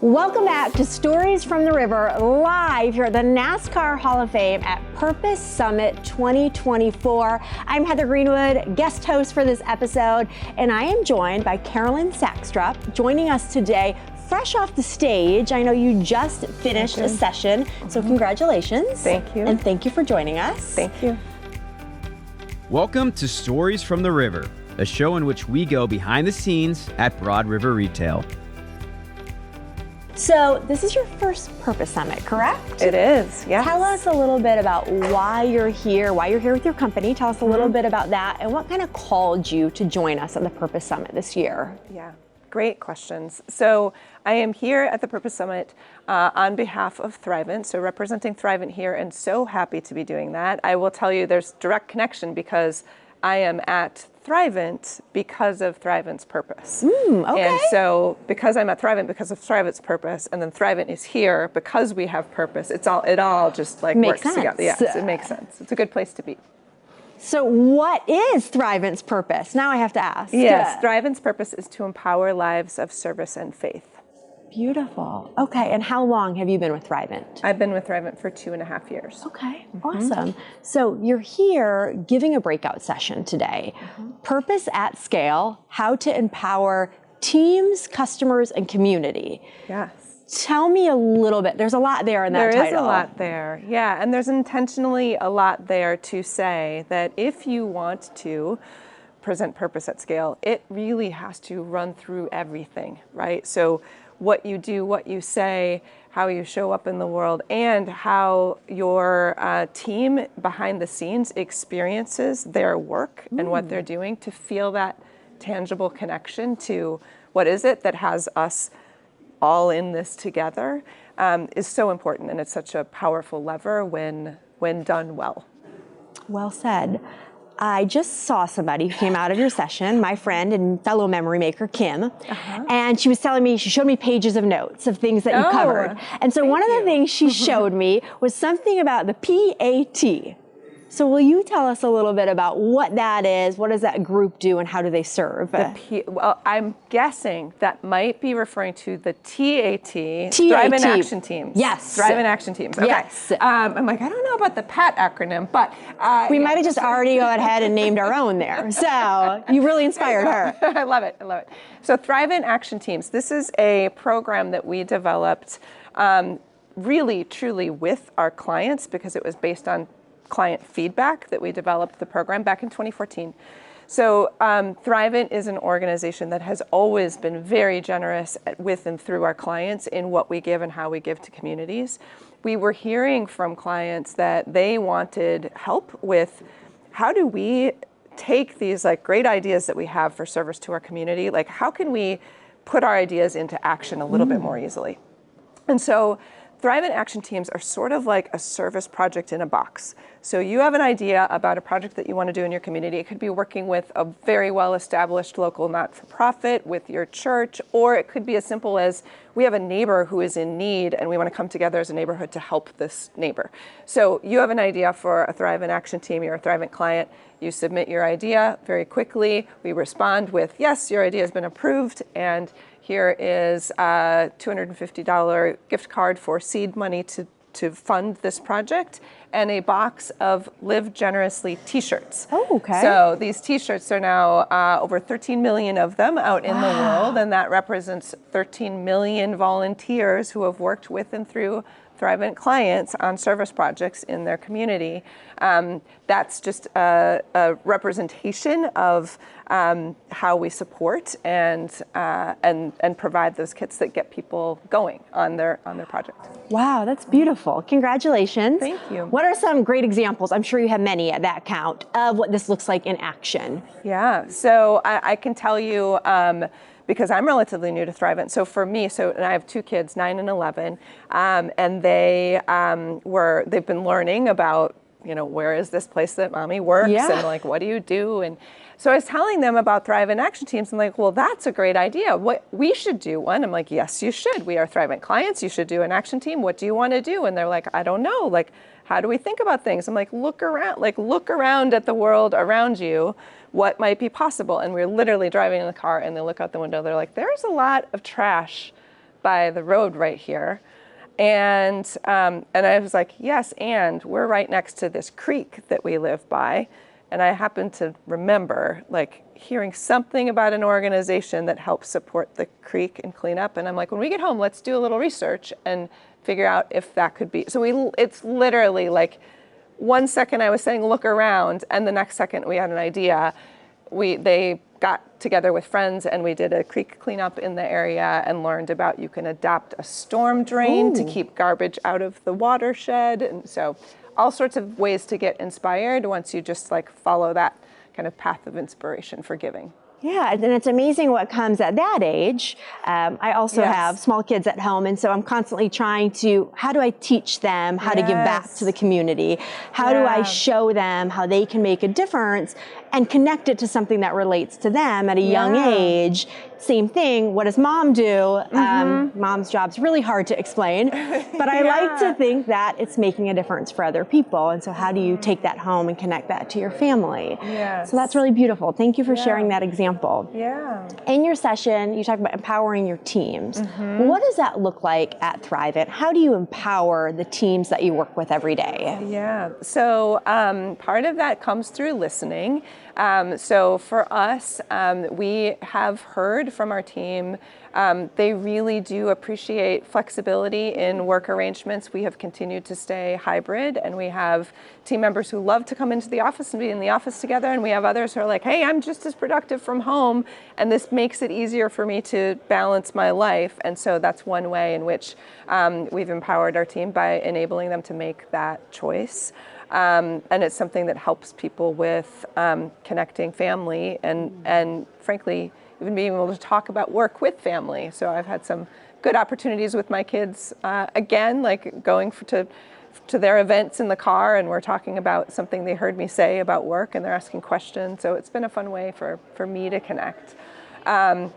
Welcome back to Stories from the River, live here at the NASCAR Hall of Fame at Purpose Summit 2024. I'm Heather Greenwood, guest host for this episode, and I am joined by Carolyn Sakstrup, joining us today fresh off the stage. I know you just finished a session, so congratulations. Thank you. And thank you for joining us. Thank you. Welcome to Stories from the River, a show in which we go behind the scenes at Broad River Retail. So this is your first Purpose Summit, correct? It is, yes. Tell us a little bit about why you're here with your company. Tell us a little bit about that and what kind of called you to join us at the Purpose Summit this year. Yeah, great questions. So I am here at the Purpose Summit on behalf of Thrivent, so representing Thrivent here, and so happy to be doing that. I will tell you there's direct connection because I am at Thrivent because of Thrivent's purpose. Okay. And so because I'm at Thrivent because of Thrivent's purpose, and then Thrivent is here because we have purpose, it all just like makes works sense. together. Yes, it makes sense. It's a good place to be. So what is Thrivent's purpose? Now I have to ask. Yes, Thrivent's purpose is to empower lives of service and faith. Beautiful. Okay, and how long have you been with Thrivent? I've been with Thrivent for 2.5 years. Okay, awesome. So you're here giving a breakout session today. Purpose at Scale, how to empower teams, customers, and community. Yes. Tell me a little bit. There's a lot there in that title. There is a lot there, yeah. And there's intentionally a lot there to say that if you want to present purpose at scale, it really has to run through everything, right? So what you do, what you say, how you show up in the world, and how your team behind the scenes experiences their work and what they're doing, to feel that tangible connection to what is it that has us all in this together, is so important, and it's such a powerful lever when done well. Well said. I just saw somebody who came out of your session, my friend and fellow memory maker, Kim, and she was telling me, she showed me pages of notes of things that you covered. And so one of the things she showed me was something about the T.A.T. So will you tell us a little bit about what that is, what does that group do, and how do they serve? Well, I'm guessing that might be referring to the T.A.T. T.A.T. Thrivent Action Teams. Yes. Thrivent Action Teams. Okay. Yes. I'm like, I don't know about the PAT acronym, but we might have just already gone ahead and named our own there. So you really inspired her. I love it. So Thrivent Action Teams, this is a program that we developed really, truly with our clients, because it was based on client feedback that we developed the program back in 2014. So Thrivent is an organization that has always been very generous with and through our clients in what we give and how we give to communities. We were hearing from clients that they wanted help with how do we take these like great ideas that we have for service to our community, like how can we put our ideas into action a little bit more easily? And so Thrivent Action Teams are sort of like a service project in a box. So you have an idea about a project that you want to do in your community. It could be working with a very well-established local not-for-profit, with your church, or it could be as simple as we have a neighbor who is in need and we want to come together as a neighborhood to help this neighbor. So you have an idea for a Thrivent Action Team, you're a Thrivent client, you submit your idea very quickly. We respond with, yes, your idea has been approved, and here is a $250 gift card for seed money to fund this project, and a box of Live Generously t-shirts. Oh, okay. So these t-shirts are now over 13 million of them out in the world, and that represents 13 million volunteers who have worked with and through Thrivent clients on service projects in their community. That's just a representation of how we support and provide those kits that get people going on their project. Wow, that's beautiful. Congratulations. Thank you. What are some great examples, I'm sure you have many at that count, of what this looks like in action? Yeah, so I can tell you, because I'm relatively new to Thrivent. So for me, and I have 2 kids, 9 and 11, and they've been learning about, where is this place that mommy works, and like, what do you do? And so I was telling them about Thrivent Action Teams, and like, well, that's a great idea. What we should do one. I'm like, yes, you should. We are Thrivent clients. You should do an action team. What do you want to do? And they're like, I don't know. Like, how do we think about things? I'm like, look around at the world around you. What might be possible? And we're literally driving in the car, and they look out the window. They're like, there's a lot of trash by the road right here. And I was like, yes, and we're right next to this creek that we live by. And I happened to remember like hearing something about an organization that helps support the creek and cleanup. And I'm like, when we get home, let's do a little research and figure out if that could be. So it's literally like 1 second I was saying, look around, and the next second we had an idea. They got together with friends and we did a creek cleanup in the area and learned about you can adapt a storm drain to keep garbage out of the watershed. And so all sorts of ways to get inspired once you just like follow that kind of path of inspiration for giving. Yeah, and it's amazing what comes at that age. I also have small kids at home, and so I'm constantly trying to, how do I teach them how to give back to the community? How do I show them how they can make a difference and connect it to something that relates to them at a young age? Same thing, what does mom do? Mom's job's really hard to explain, but I like to think that it's making a difference for other people. And so how do you take that home and connect that to your family? So that's really beautiful. Thank you for sharing that example. In your session, you talk about empowering your teams. What does that look like at Thrivent? How do you empower the teams that you work with every day? So part of that comes through listening. So for us, we have heard from our team, they really do appreciate flexibility in work arrangements. We have continued to stay hybrid, and we have team members who love to come into the office and be in the office together, and we have others who are like, hey, I'm just as productive from home, and this makes it easier for me to balance my life. And so that's one way in which we've empowered our team by enabling them to make that choice. And it's something that helps people with connecting family and frankly, even being able to talk about work with family. So I've had some good opportunities with my kids, again, like going to their events in the car, and we're talking about something they heard me say about work, and they're asking questions. So it's been a fun way for me to connect.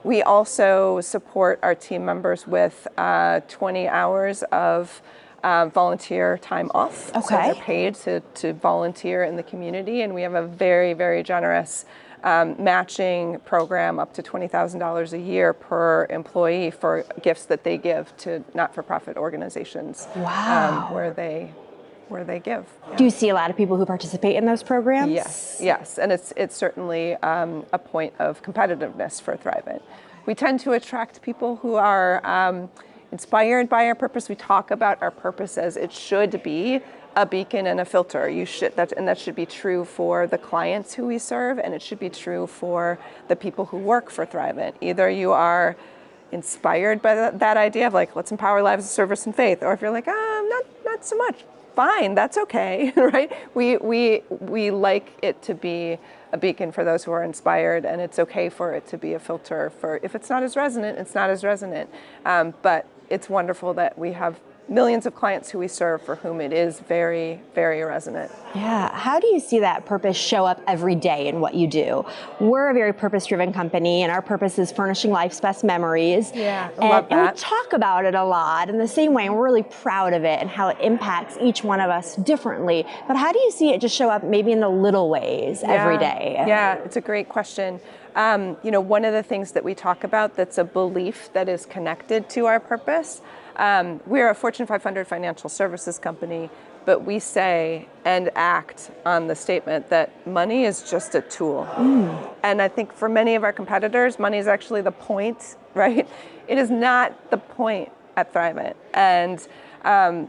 We also support our team members with 20 hours of volunteer time off. So they're paid to volunteer in the community, and we have a very, very generous matching program up to $20,000 a year per employee for gifts that they give to not-for-profit organizations where they give. Do you see a lot of people who participate in those programs? Yes, and it's certainly a point of competitiveness for Thrivent. We tend to attract people who are inspired by our purpose. We talk about our purpose as it should be a beacon and a filter. That should be true for the clients who we serve, and it should be true for the people who work for Thrivent. Either you are inspired by that idea of like, let's empower lives of service and faith, or if you're like, not so much, fine, that's okay, right? We like it to be a beacon for those who are inspired, and it's okay for it to be a filter for, if it's not as resonant, it's not as resonant. But it's wonderful that we have millions of clients who we serve for whom it is very, very resonant. Yeah. How do you see that purpose show up every day in what you do? We're a very purpose-driven company, and our purpose is furnishing life's best memories. Yeah, I love that. And we talk about it a lot in the same way, and we're really proud of it and how it impacts each one of us differently. But how do you see it just show up maybe in the little ways every day? Yeah, it's a great question. One of the things that we talk about that's a belief that is connected to our purpose, we're a Fortune 500 financial services company, but we say and act on the statement that money is just a tool. And I think for many of our competitors, money is actually the point, right? It is not the point at Thrivent. And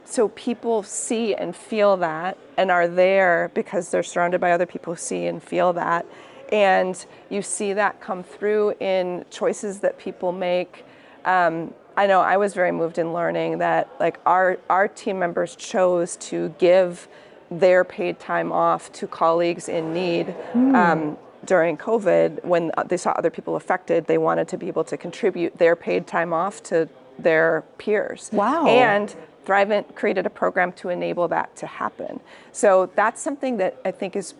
so people see and feel that and are there because they're surrounded by other people who see and feel that. And you see that come through in choices that people make. I know I was very moved in learning that like our team members chose to give their paid time off to colleagues in need during COVID. When they saw other people affected, they wanted to be able to contribute their paid time off to their peers. Wow. And Thrivent created a program to enable that to happen. So that's something that I think is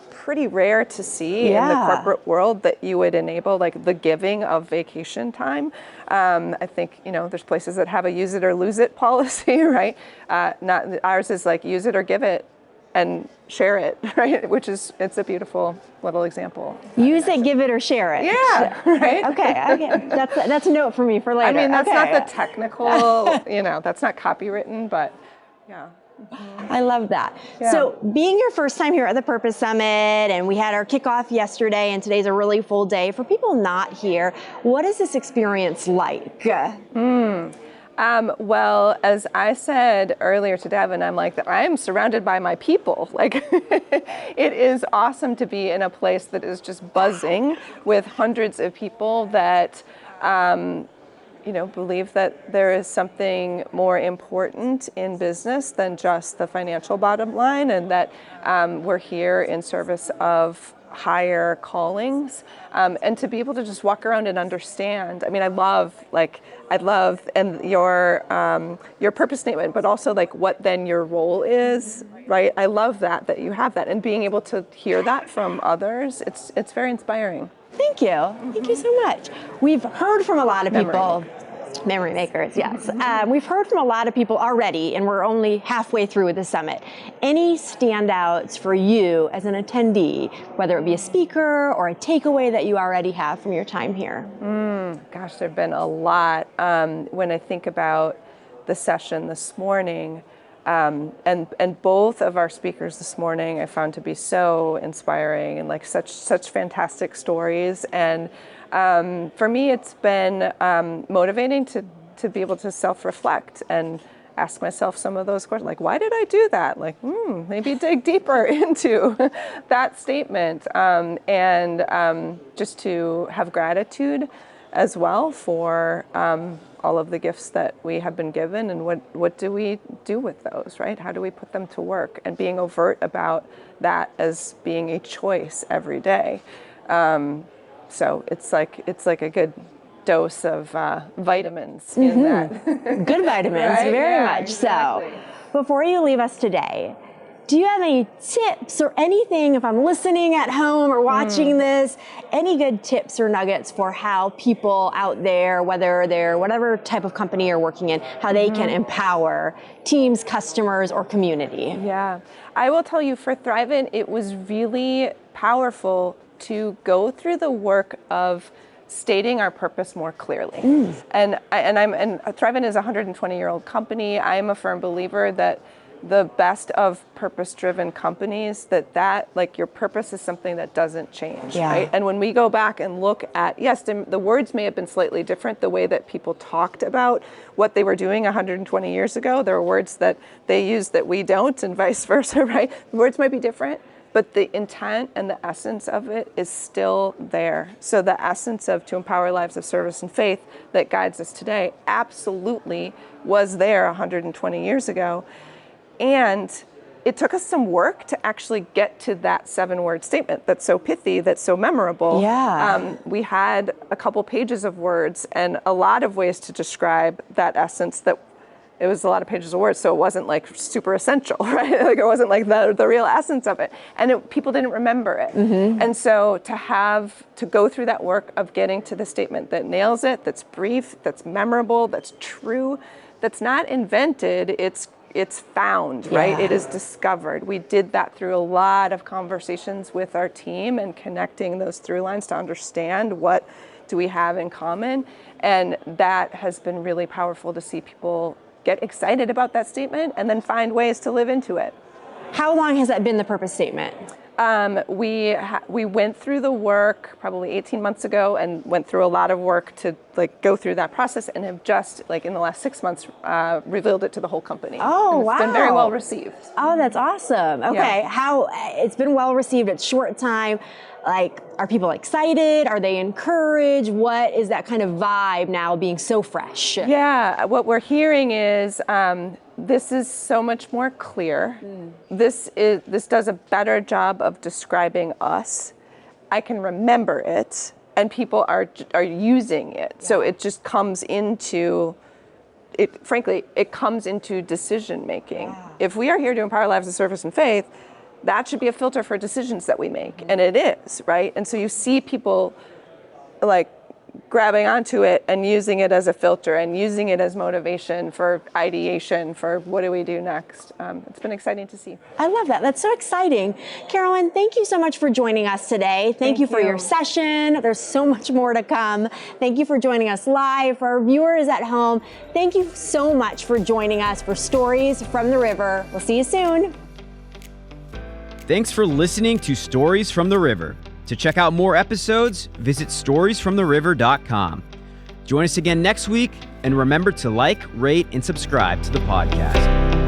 pretty rare to see in the corporate world, that you would enable like the giving of vacation time. I think, there's places that have a use it or lose it policy, right? Not ours is like use it or give it. and share it, right? It's a beautiful little example. Use it, give it, or share it. Yeah, right? Okay. That's a note for me for later. I mean, that's not the technical, that's not copywritten, but yeah. I love that. Yeah. So being your first time here at the Purpose Summit, and we had our kickoff yesterday, and today's a really full day. For people not here, what is this experience like? Well, as I said earlier to Devin, I'm surrounded by my people. It is awesome to be in a place that is just buzzing with hundreds of people that, believe that there is something more important in business than just the financial bottom line, and that we're here in service of higher callings, and to be able to just walk around and understand. I mean, I love and your purpose statement, but also what then your role is, right? I love that you have that, and being able to hear that from others. It's very inspiring. Thank you. Thank you so much. We've heard from a lot of people. Memory makers, yes. We've heard from a lot of people already, and we're only halfway through with the summit. Any standouts for you as an attendee, whether it be a speaker or a takeaway that you already have from your time here? Gosh, there have been a lot. When I think about the session this morning, and both of our speakers this morning I found to be so inspiring and such fantastic stories. And for me, it's been motivating to be able to self-reflect and ask myself some of those questions, why did I do that? Maybe dig deeper into that statement, and just to have gratitude as well for all of the gifts that we have been given, and what do we do with those, right? How do we put them to work? And being overt about that as being a choice every day. So it's like a good dose of vitamins in that. Good vitamins, Right? very Yeah, much exactly. so. Before you leave us today, do you have any tips or anything, if I'm listening at home or watching this, any good tips or nuggets for how people out there, whether they're whatever type of company you're working in, how they can empower teams, customers, or community? Yeah, I will tell you, for Thrivent, it was really powerful to go through the work of stating our purpose more clearly. And Thrivent is a 120-year-old company. I'm a firm believer that the best of purpose-driven companies, that your purpose is something that doesn't change, right? And when we go back and look at, yes, the words may have been slightly different, the way that people talked about what they were doing 120 years ago. There are words that they use that we don't, and vice versa, right? The words might be different, but the intent and the essence of it is still there. So the essence of to empower lives of service and faith that guides us today absolutely was there 120 years ago. And it took us some work to actually get to that 7-word statement that's so pithy, that's so memorable. We had a couple pages of words and a lot of ways to describe that essence. That it was a lot of pages of words, so it wasn't super essential, right? It wasn't the real essence of it. And people didn't remember it. And so to go through that work of getting to the statement that nails it, that's brief, that's memorable, that's true, that's not invented, it's found, right? It is discovered. We did that through a lot of conversations with our team and connecting those through lines to understand what do we have in common. And that has been really powerful to see people get excited about that statement and then find ways to live into it. How long has that been the purpose statement? We went through the work probably 18 months ago and went through a lot of work to go through that process, and have just in the last 6 months revealed it to the whole company. Oh, wow. It's been very well received. Oh, that's awesome. Okay. How it's been well received. It's short time. Are people excited? Are they encouraged? What is that kind of vibe now being so fresh? Yeah, what we're hearing is this is so much more clear. This does a better job of describing us. I can remember it, and people are using it. So it just comes into it. Frankly, it comes into decision making. If we are here to empower lives of service and faith, that should be a filter for decisions that we make, and it is, right? And so you see people grabbing onto it and using it as a filter and using it as motivation for ideation for what do we do next. It's been exciting to see. I love that. That's so exciting. Carolyn, thank you so much for joining us today. Thank you for your session. There's so much more to come. Thank you for joining us live. For our viewers at home, thank you so much for joining us for Stories from the River. We'll see you soon. Thanks for listening to Stories from the River. To check out more episodes, visit storiesfromtheriver.com. Join us again next week, and remember to like, rate, and subscribe to the podcast.